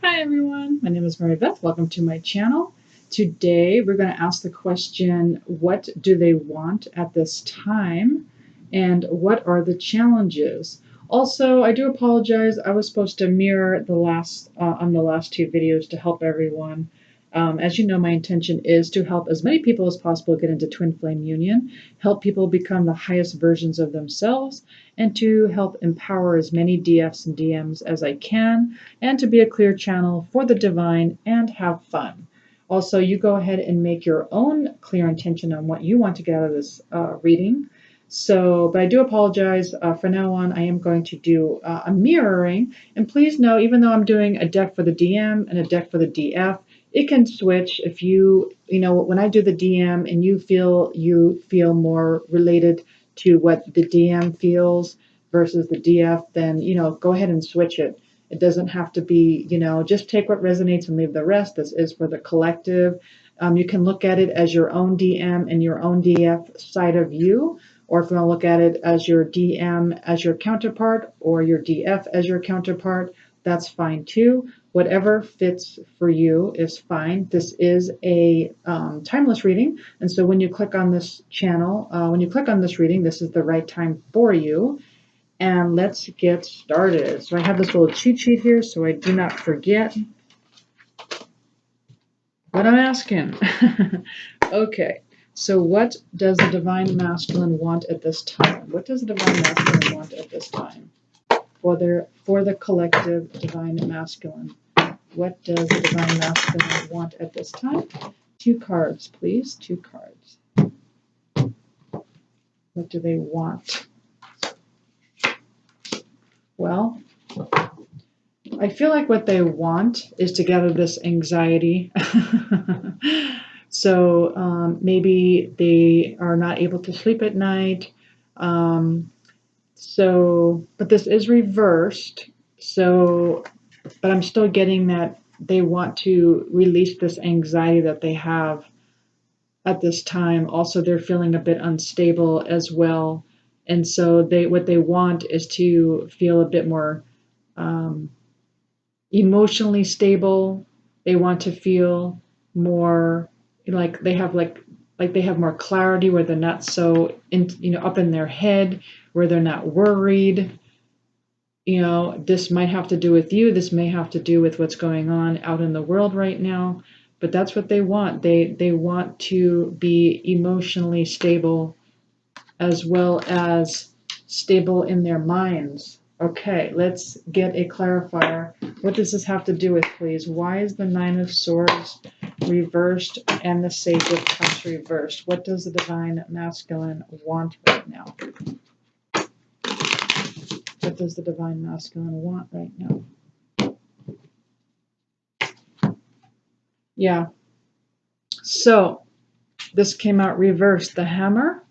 Hi everyone, my name is Mary Beth. Welcome to my channel. Today we're going to ask the question, what do they want at this time and what are the challenges? Also, I do apologize. I was supposed to mirror the last on the last two videos to help everyone. As you know, my intention is to help as many people as possible get into twin flame union, help people become the highest versions of themselves, and to help empower as many DFs and DMs as I can, and to be a clear channel for the divine and have fun. Also, you go ahead and make your own clear intention on what you want to get out of this reading. But I do apologize. From now on, I am going to do a mirroring. And please know, even though I'm doing a deck for the DM and a deck for the DF, it can switch. If when I do the DM and you feel more related to what the DM feels versus the DF, then, go ahead and switch it. It doesn't have to be, just take what resonates and leave the rest. This is for the collective. You can look at it as your own DM and your own DF side of you, or if you want to look at it as your DM as your counterpart or your DF as your counterpart, that's fine too. Whatever fits for you is fine. This is a timeless reading, and so when you click on this channel, when you click on this reading, this is the right time for you. And let's get started. So I have this little cheat sheet here so I do not forget what I'm asking. Okay, so what does the Divine Masculine want at this time? What does the Divine Masculine want at this time? For the collective Divine Masculine. What does the Divine Masculine want at this time? 2 cards, please. 2 cards. What do they want? Well, I feel like what they want is to get out of this anxiety. So maybe they are not able to sleep at night. But this is reversed. But I'm still getting that they want to release this anxiety that they have at this time. Also, they're feeling a bit unstable as well. And so what they want is to feel a bit more emotionally stable. They want to feel more like they have more clarity, where they're not so up in their head, where they're not worried. This might have to do with you. This may have to do with what's going on out in the world right now. But that's what they want. They want to be emotionally stable as well as stable in their minds. Okay, let's get a clarifier. What does this have to do with, please? Why is the 9 of Swords reversed and the Sage of Cups reversed? What does the Divine Masculine want right now? What does the Divine Masculine want right now? Yeah. So this came out reversed, the Hammer.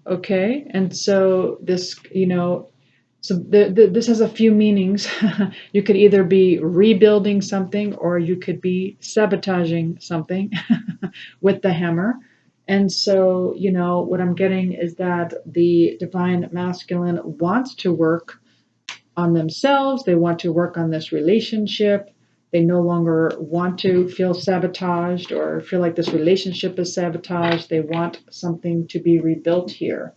Okay, and so this, this has a few meanings. You could either be rebuilding something or you could be sabotaging something with the Hammer. And so, what I'm getting is that the Divine Masculine wants to work on themselves. They want to work on this relationship. They no longer want to feel sabotaged or feel like this relationship is sabotaged. They want something to be rebuilt here.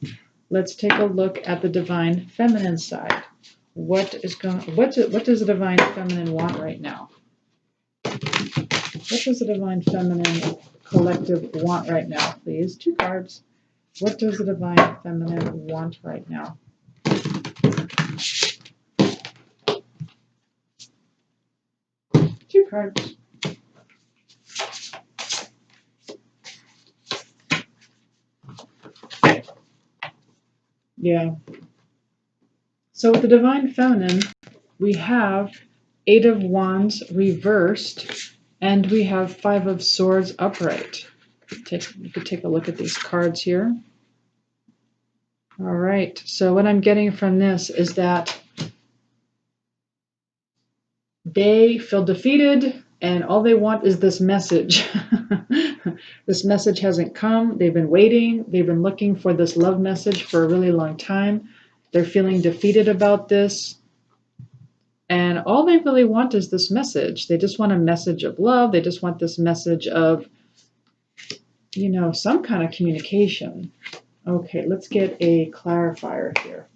Let's take a look at the Divine Feminine side. What does the Divine Feminine want right now? What does the Divine Feminine collective want right now, please? 2 cards. What does the Divine Feminine want right now? Two cards. Yeah. So with the Divine Feminine, we have 8 of Wands reversed, and we have 5 of Swords upright. You could take a look at these cards here. All right. So what I'm getting from this is that they feel defeated, and all they want is this message. This message hasn't come. They've been waiting. They've been looking for this love message for a really long time. They're feeling defeated about this. And And all they really want is this message. They just want a message of love. They just want this message of, some kind of communication. Okay, let's get a clarifier here.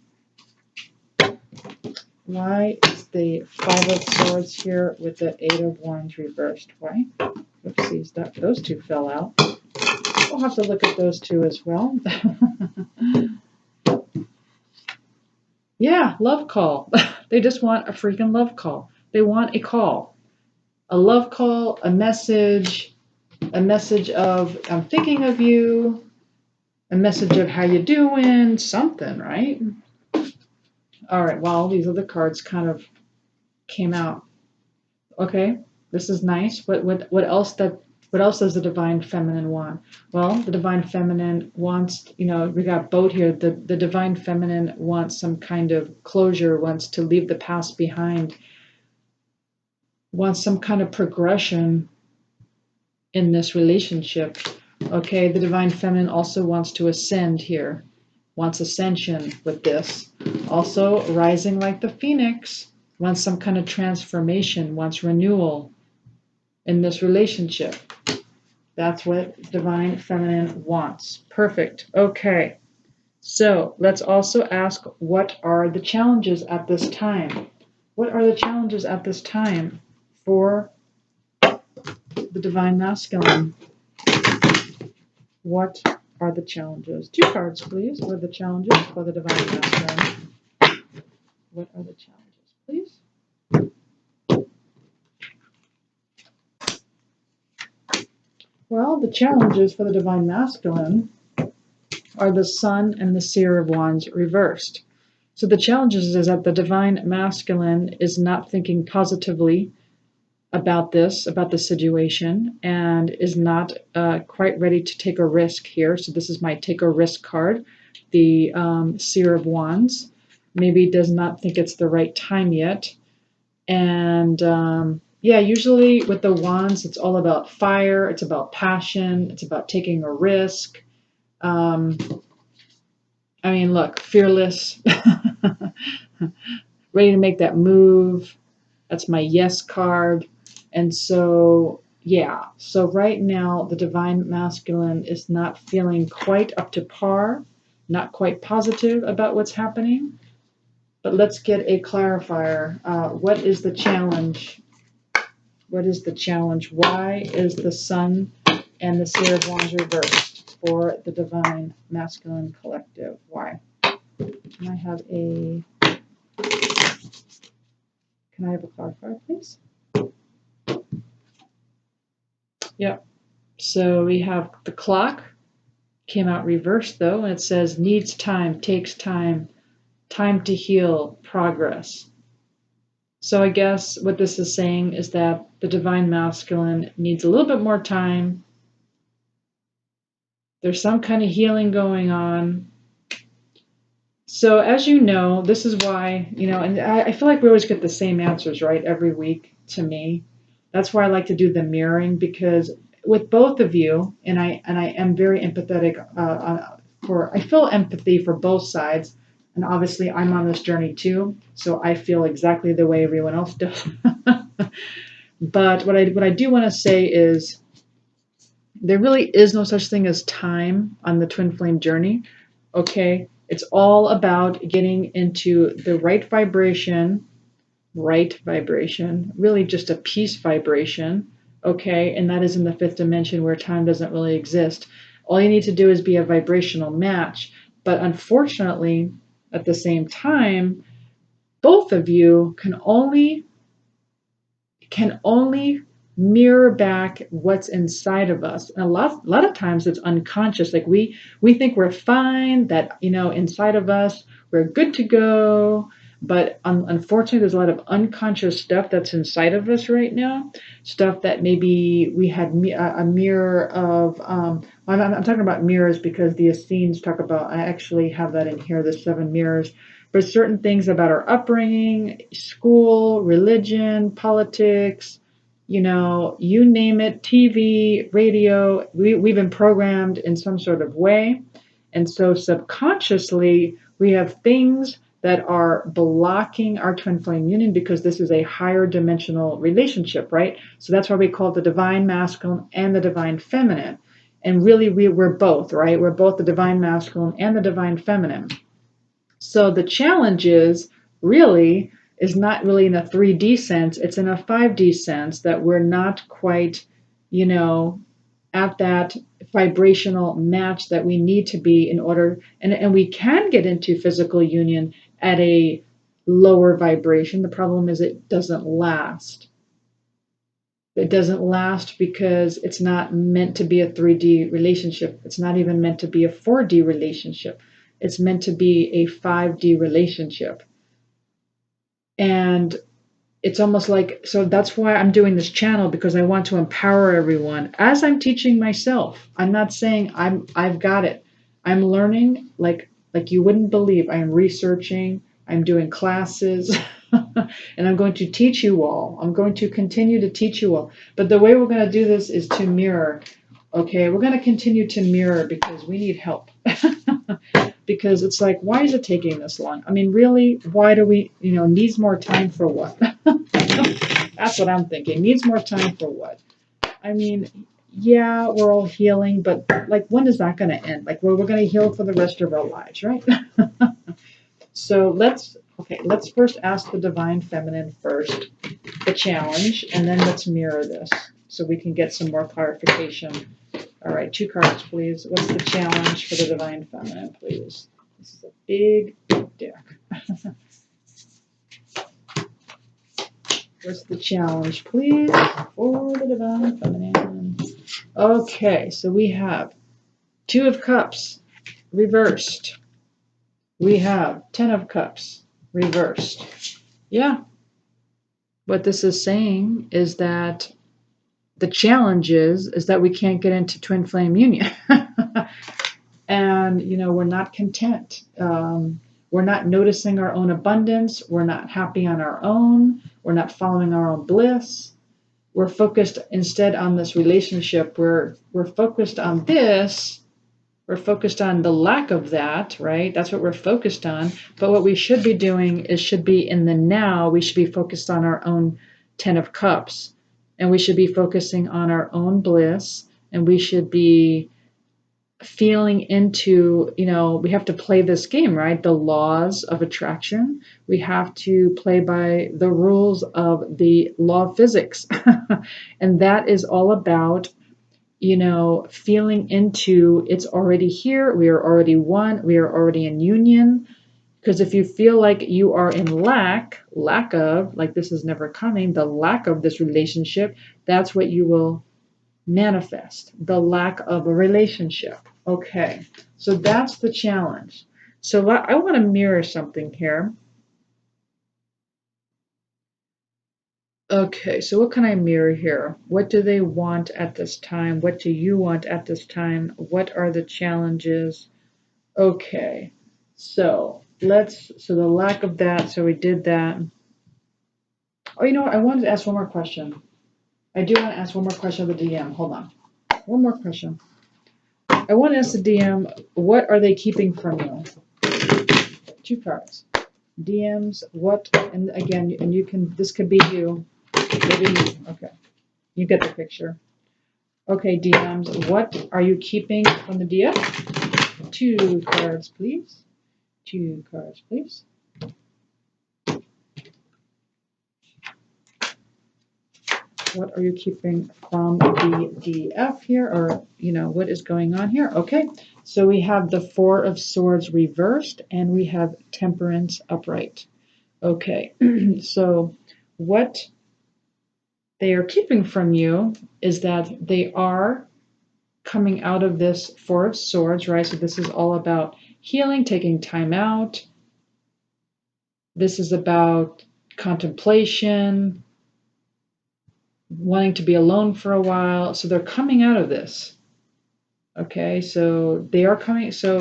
Why is the Five of Swords here with the Eight of Wands reversed? Why? Oopsies, those two fell out. We'll have to look at those two as well. Yeah, love call. They just want a freaking love call. They want a call. A love call, a message of I'm thinking of you, a message of how you doing, something, right? All right, well, these other cards kind of came out. Okay, this is nice. What else does the Divine Feminine want? Well, the Divine Feminine wants, we got both here. The Divine Feminine wants some kind of closure, wants to leave the past behind, wants some kind of progression in this relationship. Okay, the Divine Feminine also wants to ascend here, wants ascension with this. Also, rising like the Phoenix, wants some kind of transformation, wants renewal in this relationship. That's what Divine Feminine wants. Perfect. Okay. So let's also ask, what are the challenges at this time? What are the challenges at this time for the Divine Masculine? What are the challenges? 2 cards, please. What are the challenges for the Divine Masculine? What are the challenges, please? Well, the challenges for the Divine Masculine are the Sun and the Seer of Wands reversed. So the challenges is that the Divine Masculine is not thinking positively about the situation, and is not quite ready to take a risk here. So this is my take a risk card. The Seer of Wands maybe does not think it's the right time yet. And yeah, usually with the wands, it's all about fire. It's about passion. It's about taking a risk. I mean, look, fearless, ready to make that move. That's my yes card. And so, yeah, so right now the Divine Masculine is not feeling quite up to par, not quite positive about what's happening. But let's get a clarifier. What is the challenge? What is the challenge? Why is the Sun and the Seer of Wands reversed for the Divine Masculine Collective? Why? Can I have a clarifier, please? Yep. So we have the clock came out reversed though, and it says needs time, takes time, time to heal, progress. So I guess what this is saying is that the Divine Masculine needs a little bit more time. There's some kind of healing going on. So as you know, this is why, and I feel like we always get the same answers, right, every week to me. That's why I like to do the mirroring, because with both of you, and I am very empathetic I feel empathy for both sides. And obviously I'm on this journey too, so I feel exactly the way everyone else does. But what I do want to say is there really is no such thing as time on the twin flame journey. Okay, it's all about getting into the right vibration, really just a peace vibration. Okay, and that is in the 5th dimension where time doesn't really exist. All you need to do is be a vibrational match. But unfortunately, at the same time, both of you can only mirror back what's inside of us. And a lot of times it's unconscious. Like we think we're fine, that inside of us we're good to go. But unfortunately, there's a lot of unconscious stuff that's inside of us right now. Stuff that maybe we had a mirror of. I'm talking about mirrors because the Essenes talk about. I actually have that in here, the 7 mirrors. But certain things about our upbringing, school, religion, politics, you name it, TV, radio. We've been programmed in some sort of way, and so subconsciously we have things that are blocking our twin flame union, because this is a higher dimensional relationship, right? So that's why we call it the divine masculine and the divine feminine. And really, we're both, right? We're both the divine masculine and the divine feminine. So the challenge is not really in a 3D sense, it's in a 5D sense, that we're not quite, at that vibrational match that we need to be in order, and we can get into physical union at a lower vibration. The problem is it doesn't last. It doesn't last because it's not meant to be a 3D relationship. It's not even meant to be a 4D relationship. It's meant to be a 5D relationship. And it's almost like, so that's why I'm doing this channel, because I want to empower everyone as I'm teaching myself. I'm not saying I've got it. I'm learning like you wouldn't believe. I'm researching, I'm doing classes, and I'm going to teach you all. I'm going to continue to teach you all. But the way we're going to do this is to mirror. Okay, we're going to continue to mirror because we need help. Because it's like, why is it taking this long? I mean, really, why do we, needs more time for what? That's what I'm thinking. Needs more time for what? I mean, yeah, we're all healing, but like, when is that going to end? Like, well, we're going to heal for the rest of our lives, right? So let's first ask the divine feminine first, the challenge, and then let's mirror this so we can get some more clarification. All right, 2 cards, please. What's the challenge for the divine feminine, please? This is a big deck. What's the challenge, please, for the divine feminine? Okay, so we have 2 of Cups reversed. We have 10 of Cups reversed. Yeah. What this is saying is that the challenge is that we can't get into twin flame union. And, we're not content. We're not noticing our own abundance. We're not happy on our own. We're not following our own bliss. We're focused instead on this relationship. We're focused on this. We're focused on the lack of that, right? That's what we're focused on. But what we should be doing should be in the now. We should be focused on our own 10 of Cups. And we should be focusing on our own bliss. And we should be feeling into, we have to play this game, right? The laws of attraction. We have to play by the rules of the law of physics. And that is all about, feeling into it's already here. We are already one. We are already in union. Because if you feel like you are in lack of, like this is never coming, the lack of this relationship, that's what you will manifest, the lack of a relationship. Okay, so that's the challenge. So I want to mirror something here. Okay, so what can I mirror here? What do they want at this time? What do you want at this time? What are the challenges? Okay, so so the lack of that, so we did that. Oh, you know what? I wanted to ask one more question. I do want to ask one more question of the DM. Hold on. One more question. I want to ask the DM, what are they keeping from you? 2 cards. DMs, what, and again, and you can, this could be you. Maybe you, okay. You get the picture. Okay, DMs, what are you keeping from the DM? 2 cards, please. 2 cards, please. What are you keeping from the DF here? Or, what is going on here? Okay, so we have the 4 of Swords reversed and we have Temperance upright. Okay, so what they are keeping from you is that they are coming out of this 4 of Swords, right? So this is all about healing, taking time out. This is about contemplation, wanting to be alone for a while. So they're coming out of this. Okay, so they are coming. So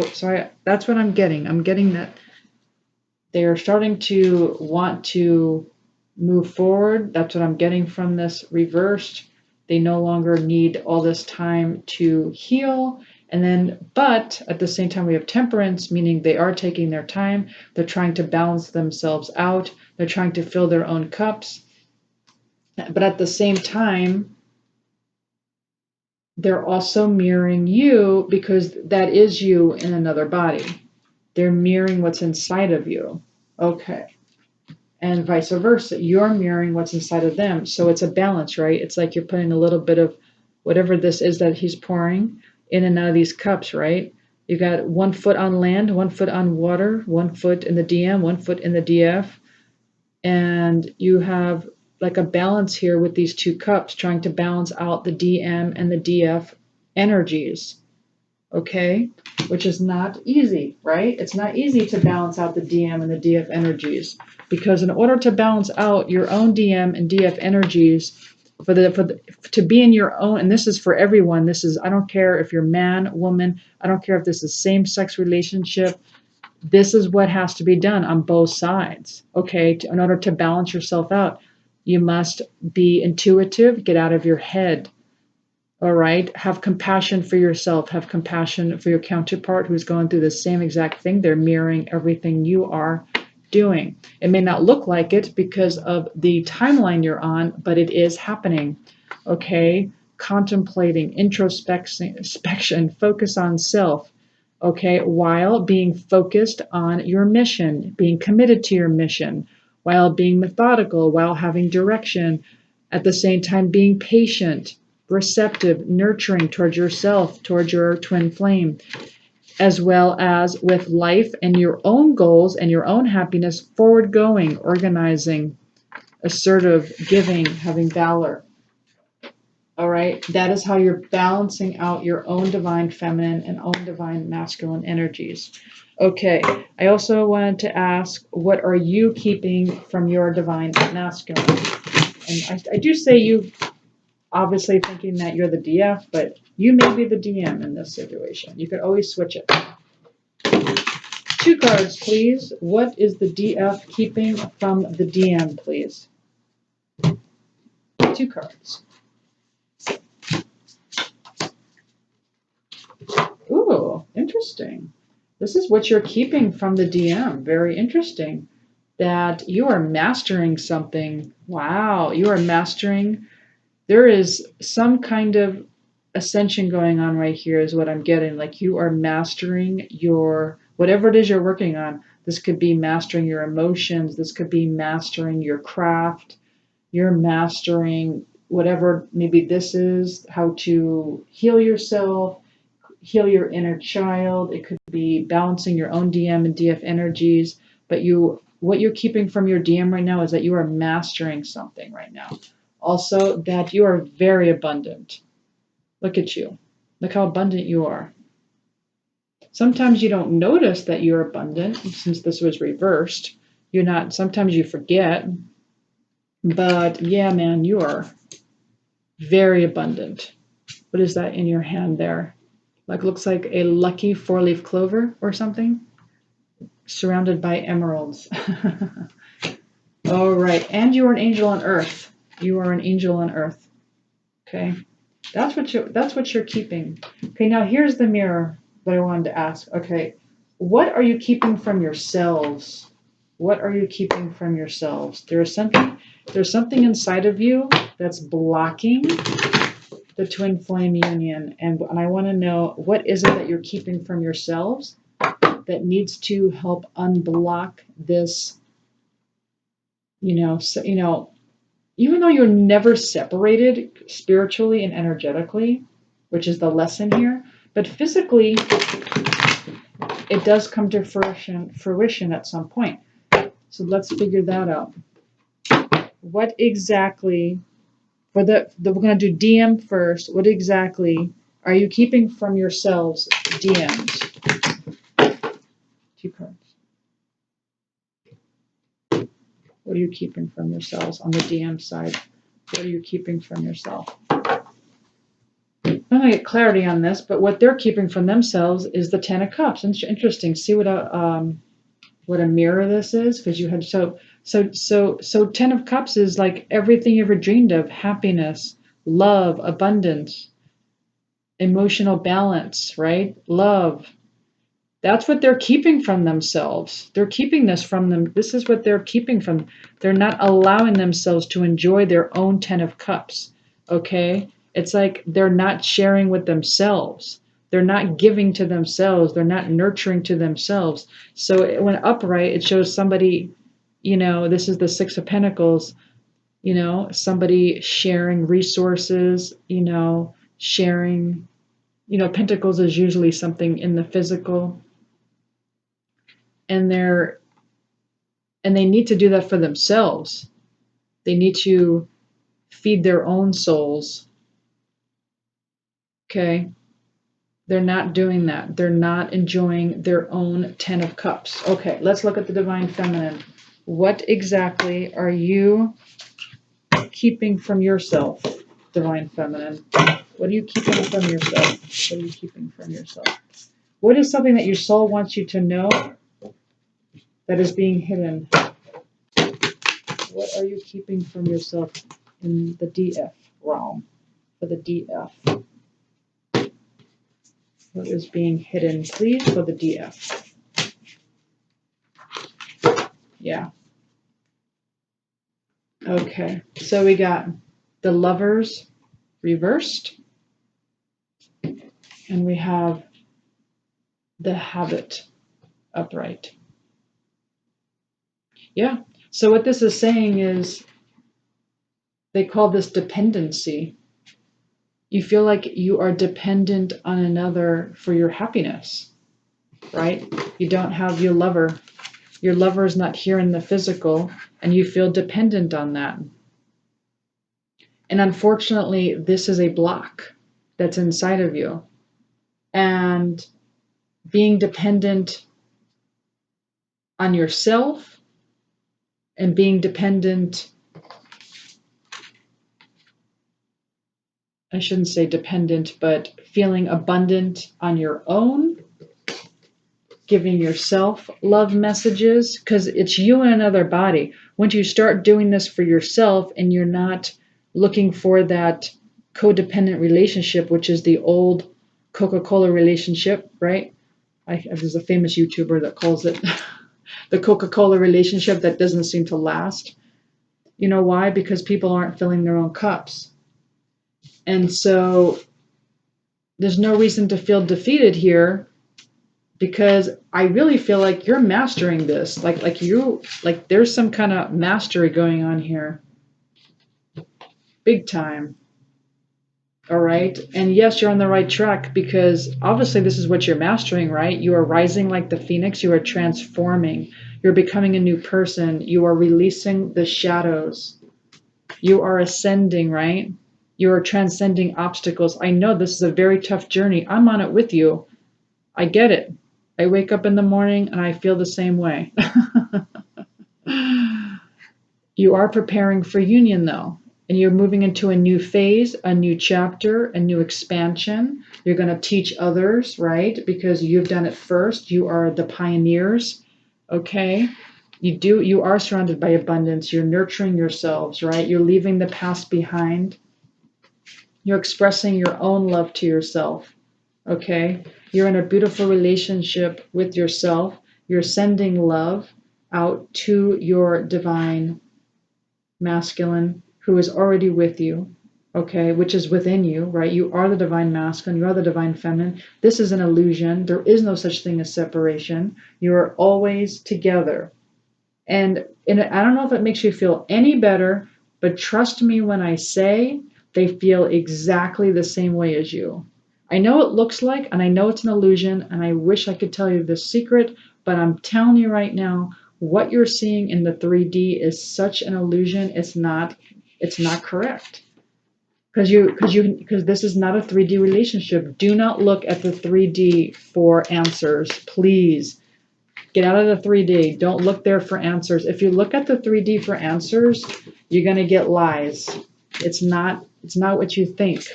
that's what I'm getting. I'm getting that they are starting to want to move forward. That's what I'm getting from this reversed. They no longer need all this time to heal. And then, but at the same time, we have temperance, meaning they are taking their time. They're trying to balance themselves out. They're trying to fill their own cups. But at the same time, they're also mirroring you because that is you in another body. They're mirroring what's inside of you. Okay. And vice versa. You're mirroring what's inside of them. So it's a balance, right? It's like you're putting a little bit of whatever this is that he's pouring in and out of these cups, right? You got 1 foot on land, 1 foot on water, 1 foot in the DM, 1 foot in the DF. And you have like a balance here with these 2 cups, trying to balance out the DM and the DF energies. Okay, which is not easy, right? It's not easy to balance out the DM and the DF energies, because in order to balance out your own DM and DF energies, to be in your own, and this is for everyone. This is, I don't care if you're man, woman. I don't care if this is same-sex relationship. This is what has to be done on both sides. Okay, in order to balance yourself out, you must be intuitive. Get out of your head. All right. Have compassion for yourself. Have compassion for your counterpart who's going through the same exact thing. They're mirroring everything you are doing. It may not look like it because of the timeline you're on, but it is happening. Okay. Contemplating, introspection, focus on self. Okay. While being focused on your mission, being committed to your mission, while being methodical, while having direction, at the same time being patient, receptive, nurturing towards yourself, towards your twin flame, as well as with life and your own goals and your own happiness, forward going, organizing, assertive, giving, having valor. All right, that is how you're balancing out your own divine feminine and own divine masculine energies. Okay, I also wanted to ask, what are you keeping from your divine masculine? And I do say you, obviously thinking that you're the DF, but you may be the DM in this situation. You could always switch it. 2 cards, please. What is the DF keeping from the DM, please? 2 cards. Ooh, interesting. This is what you're keeping from the DM. Very interesting. That you are mastering something. Wow, you are mastering. There is some kind of ascension going on right here is what I'm getting. Like you are mastering your, whatever it is you're working on. This could be mastering your emotions. This could be mastering your craft. You're mastering whatever maybe this is, how to heal yourself, heal your inner child. It could be balancing your own DM and DF energies. But what you're keeping from your DM right now is that you are mastering something right now. Also, that you are very abundant. Look at you. Look how abundant you are. Sometimes you don't notice that you're abundant since this was reversed. You're not, sometimes you forget. But yeah, man, you are very abundant. What is that in your hand there? Like looks like a lucky 4-leaf clover or something, surrounded by emeralds. All right, and you are an angel on earth. You are an angel on earth. Okay, that's what you're keeping. Okay, now here's the mirror that I wanted to ask. Okay, what are you keeping from yourselves? What are you keeping from yourselves? There's something inside of you that's blocking the twin flame union, and I want to know, what is it that you're keeping from yourselves that needs to help unblock this? Even though you're never separated spiritually and energetically, which is the lesson here, but physically it does come to fruition at some point. So let's figure that out. What exactly, we're going to do DM first. What exactly are you keeping from yourselves, DMs? 2 cards. What are you keeping from yourselves on the DM side? What are you keeping from yourself? I'm going to get clarity on this, but what they're keeping from themselves is the 10 of Cups. Interesting. See what a mirror this is, because you had so 10 of Cups is like everything you ever dreamed of: happiness, love, abundance. emotional balance, right? Love. That's what they're keeping from themselves. They're keeping this from them. This is what they're keeping from. They're not allowing themselves to enjoy their own 10 of cups. Okay? It's like they're not sharing with themselves. They're not giving to themselves. They're not nurturing to themselves. So when upright, it shows somebody, this is the Six of Pentacles, somebody sharing resources, sharing, Pentacles is usually something in the physical, and they need to do that for themselves. They need to feed their own souls. Okay? They're not doing that. They're not enjoying their own 10 of cups. Okay, let's look at the divine feminine. What exactly are you keeping from yourself, divine feminine? What are you keeping from yourself? What are you keeping from yourself? What is something that your soul wants you to know that is being hidden? What are you keeping from yourself in the DF realm? For the DF. What is being hidden, please, for the DF? Yeah. Okay. So we got the Lovers reversed. And we have the Habit upright. Yeah. So what this is saying is, they call this dependency. You feel like you are dependent on another for your happiness, right? You don't have your lover. Your lover is not here in the physical, and you feel dependent on that. And unfortunately, this is a block that's inside of you. And being dependent on yourself and being dependent, I shouldn't say dependent, but feeling abundant on your own, giving yourself love messages, because it's you in another body. Once you start doing this for yourself and you're not looking for that codependent relationship, which is the old Coca-Cola relationship, right? There's a famous YouTuber that calls it the Coca-Cola relationship that doesn't seem to last. You know why? Because people aren't filling their own cups. And so there's no reason to feel defeated here, because I really feel like you're mastering this. Like there's some kind of mastery going on here. Big time. All right. And yes, you're on the right track, because obviously this is what you're mastering, right? You are rising like the phoenix. You are transforming. You're becoming a new person. You are releasing the shadows. You are ascending, right? You are transcending obstacles. I know this is a very tough journey. I'm on it with you. I get it. I wake up in the morning and I feel the same way. You are preparing for union, though, and you're moving into a new phase, a new chapter, a new expansion. You're going to teach others, right? Because you've done it first. You are the pioneers, okay? You are surrounded by abundance. You're nurturing yourselves, right? You're leaving the past behind. You're expressing your own love to yourself, okay? You're in a beautiful relationship with yourself. You're sending love out to your divine masculine who is already with you, okay, which is within you, right? You are the divine masculine, you are the divine feminine. This is an illusion. There is no such thing as separation. You are always together. And I don't know if it makes you feel any better, but trust me when I say they feel exactly the same way as you. I know it looks like, and I know it's an illusion, and I wish I could tell you the secret, but I'm telling you right now, what you're seeing in the 3D is such an illusion. It's not correct. Because this is not a 3D relationship. Do not look at the 3D for answers, please. Get out of the 3D. Don't look there for answers. If you look at the 3D for answers, you're going to get lies. It's not what you think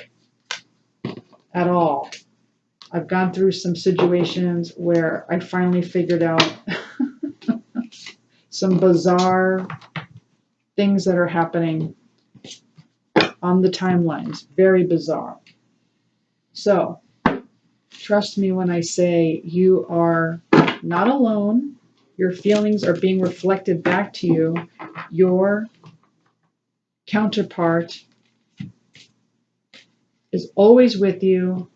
at all. I've gone through some situations where I finally figured out some bizarre things that are happening on the timelines. Very bizarre. So trust me when I say you are not alone. Your feelings are being reflected back to you. Your counterpart is always with you,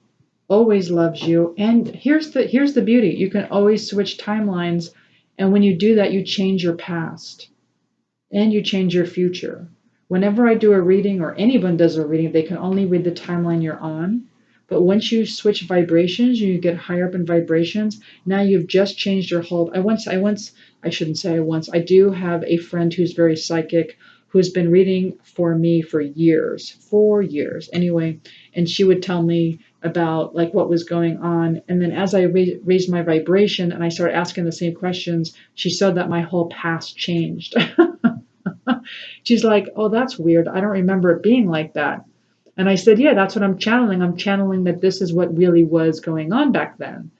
always loves you. And here's the beauty. You can always switch timelines, and when you do that, you change your past and you change your future. Whenever I do a reading or anyone does a reading, they can only read the timeline you're on. But once you switch vibrations, you get higher up in vibrations. Now you've just changed your whole. I shouldn't say I once. I do have a friend who's very psychic, who's been reading for me for years, 4 years anyway. And she would tell me about like what was going on. And then as I raised my vibration and I started asking the same questions, she saw that my whole past changed. She's like, oh, that's weird. I don't remember it being like that. And I said, yeah, that's what I'm channeling. I'm channeling that this is what really was going on back then.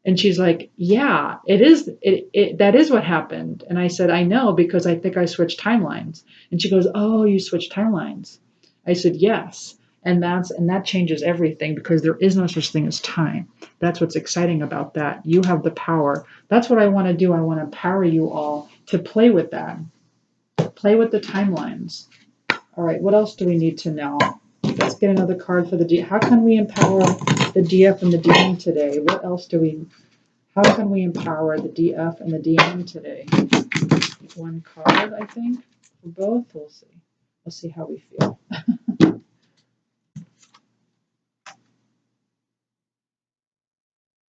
And she's like, yeah, it is. That is what happened. And I said, I know because I think I switched timelines. And she goes, oh, you switched timelines. I said, yes. And that changes everything because there is no such thing as time. That's what's exciting about that. You have the power. That's what I want to do. I want to empower you all to play with that. Play with the timelines. All right, what else do we need to know? Let's get another card for the D. How can we empower the DF and the DM today? What else how can we empower the DF and the DM today? One card, I think, for both. We'll see. We'll see how we feel.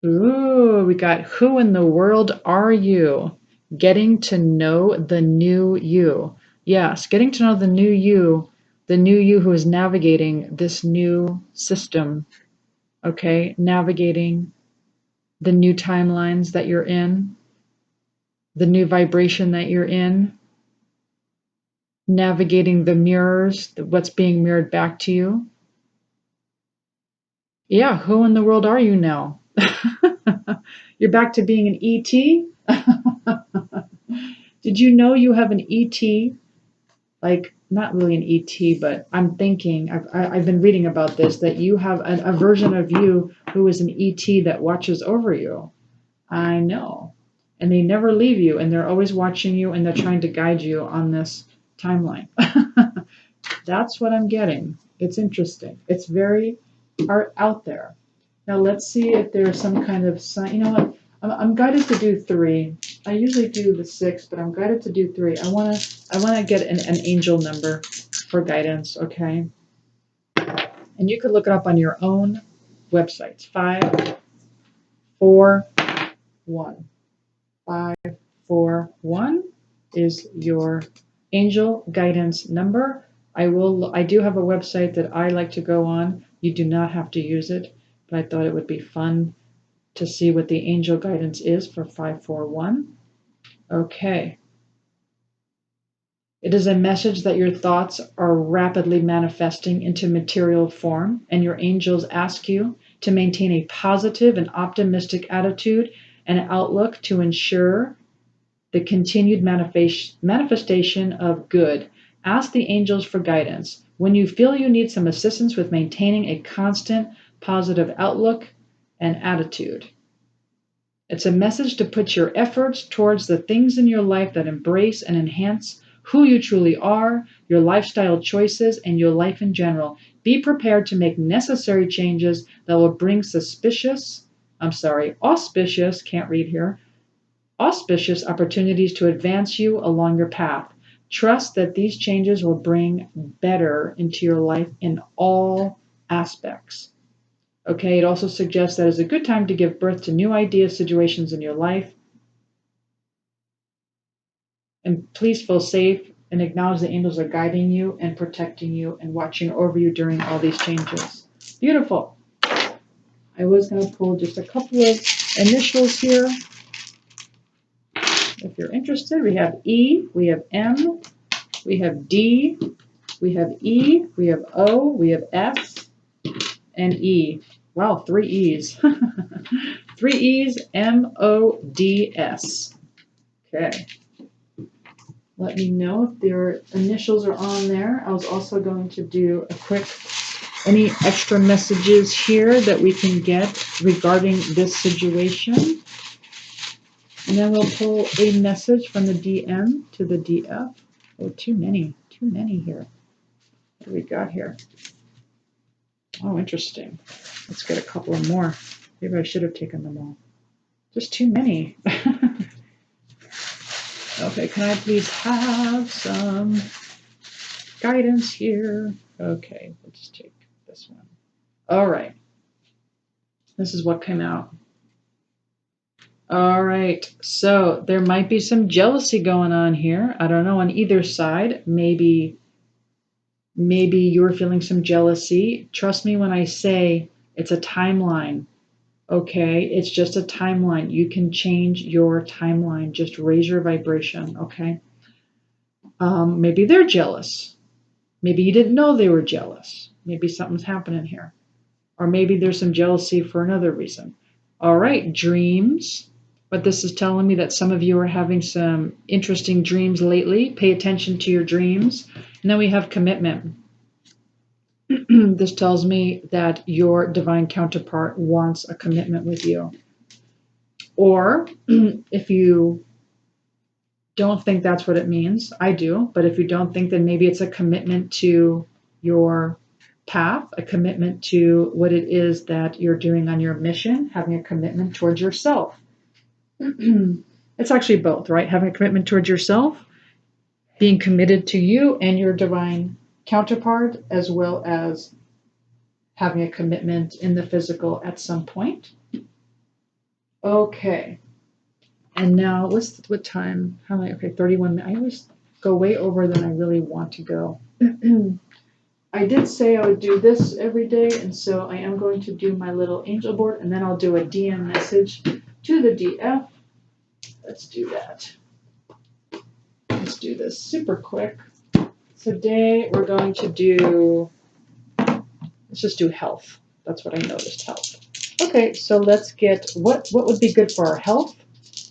Ooh, we got who in the world are you? Getting to know the new you. Yes, getting to know the new you who is navigating this new system, okay? Navigating the new timelines that you're in, the new vibration that you're in, navigating the mirrors, what's being mirrored back to you. Yeah, who in the world are you now? You're back to being an ET? Did you know you have an ET? Like, not really an ET, but I'm thinking, I've been reading about this, that you have a version of you who is an ET that watches over you. I know. And they never leave you, and they're always watching you, and they're trying to guide you on this timeline. That's what I'm getting. It's interesting. It's very out there. Now let's see if there's some kind of sign. You know what? I'm guided to do 3. I usually do the 6, but I'm guided to do 3. I wanna get an angel number for guidance. Okay. And you could look it up on your own websites. 5, 4, 1. 5, 4, 1 is your angel guidance number. I do have a website that I like to go on. You do not have to use it, but I thought it would be fun to see what the angel guidance is for 541. Okay. It is a message that your thoughts are rapidly manifesting into material form, and your angels ask you to maintain a positive and optimistic attitude and outlook to ensure the continued manifestation of good. Ask the angels for guidance. When you feel you need some assistance with maintaining a constant positive outlook and attitude. It's a message to put your efforts towards the things in your life that embrace and enhance who you truly are, your lifestyle choices, and your life in general. Be prepared to make necessary changes that will bring auspicious, can't read here, auspicious opportunities to advance you along your path. Trust that these changes will bring better into your life in all aspects. Okay, it also suggests that it's a good time to give birth to new ideas, situations in your life. And please feel safe and acknowledge the angels are guiding you and protecting you and watching over you during all these changes. Beautiful. I was going to pull just a couple of initials here. If you're interested, we have E, we have M, we have D, we have E, we have O, we have S, and E. Wow, 3 E's. 3 E's, M-O-D-S. Okay. Let me know if their initials are on there. I was also going to do a quick Any extra messages here that we can get regarding this situation? And then we'll pull a message from the DM to the DF. Oh, too many here. What do we got here? Oh, interesting. Let's get a couple of more. Maybe I should have taken them all. Just too many. Okay, can I please have some guidance here? Okay, we'll just take this one. All right. This is what came out. All right. So there might be some jealousy going on here. I don't know, on either side. Maybe you're feeling some jealousy. Trust me when I say it's a timeline. Okay, it's just a timeline. You can change your timeline. Just raise your vibration. Okay. Maybe they're jealous. Maybe you didn't know they were jealous. Maybe something's happening here. Or maybe there's some jealousy for another reason. All right, dreams. But this is telling me that some of you are having some interesting dreams lately. Pay attention to your dreams. And then we have commitment. This tells me that your divine counterpart wants a commitment with you. Or if you don't think that's what it means, I do, but if you don't think, then maybe it's a commitment to your path, a commitment to what it is that you're doing on your mission, having a commitment towards yourself. It's actually both, right? Having a commitment towards yourself, being committed to you and your divine counterpart, as well as having a commitment in the physical at some point. Okay. And now, what time? How many? Okay, 31 minutes. I always go way over than I really want to go. I did say I would do this every day, and so I am going to do my little angel board, and then I'll do a DM message to the DF. Let's do that. Let's do this super quick. Today we're going to do, let's just do health. That's what I noticed, health. Okay, so let's get, what would be good for our health?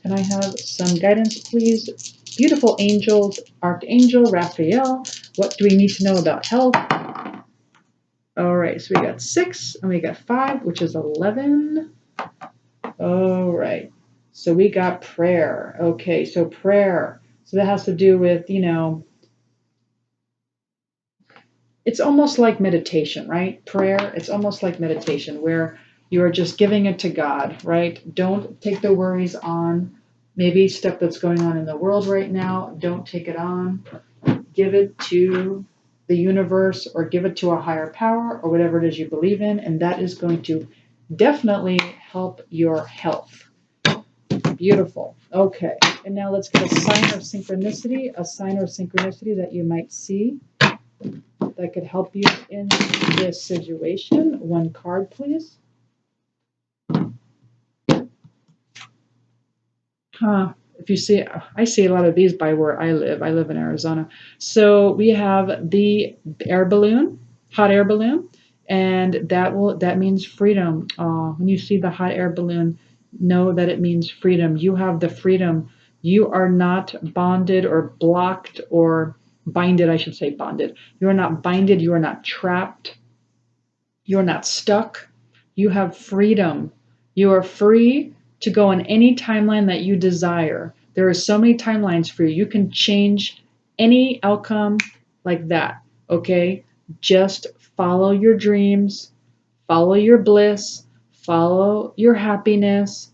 Can I have some guidance, please? Beautiful angels, Archangel Raphael. What do we need to know about health? All right, so we got 6 and we got 5, which is 11. All right, so we got prayer. Okay, so prayer. So that has to do with, it's almost like meditation, right? Prayer, it's almost like meditation where you are just giving it to God, right? Don't take the worries on. Maybe stuff that's going on in the world right now, don't take it on. Give it to the universe or give it to a higher power or whatever it is you believe in, and that is going to definitely help your health. Beautiful. Okay, and now let's get a sign of synchronicity, that you might see that could help you in this situation. One card, please. If you see, I see a lot of these by where I live. I live in Arizona. So we have the air balloon, hot air balloon, and that means freedom. When you see the hot air balloon, know that it means freedom. You have the freedom. You are not bonded or blocked or binded, I should say bonded. You are not binded. You are not trapped. You are not stuck. You have freedom. You are free to go on any timeline that you desire. There are so many timelines for you. You can change any outcome like that, okay? Just follow your dreams, follow your bliss, follow your happiness,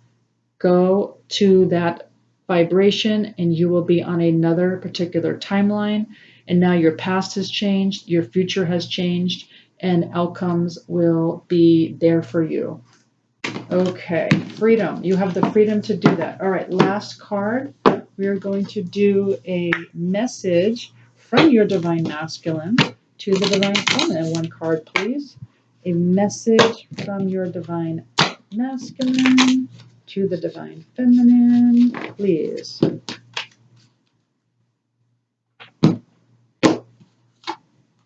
go to that vibration, and you will be on another particular timeline. And now your past has changed, your future has changed, and outcomes will be there for you. Okay, freedom. You have the freedom to do that. All right, last card. We are going to do a message from your divine masculine to the divine feminine. One card, please. A message from your divine masculine to the divine feminine, please.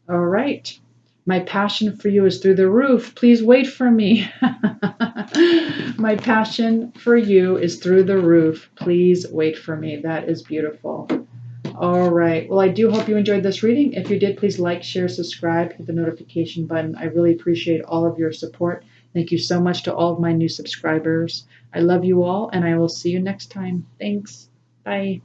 All right. My passion for you is through the roof. Please wait for me. My passion for you is through the roof. Please wait for me. That is beautiful. All right. Well, I do hope you enjoyed this reading. If you did, please like, share, subscribe, hit the notification button. I really appreciate all of your support. Thank you so much to all of my new subscribers. I love you all, and I will see you next time. Thanks. Bye.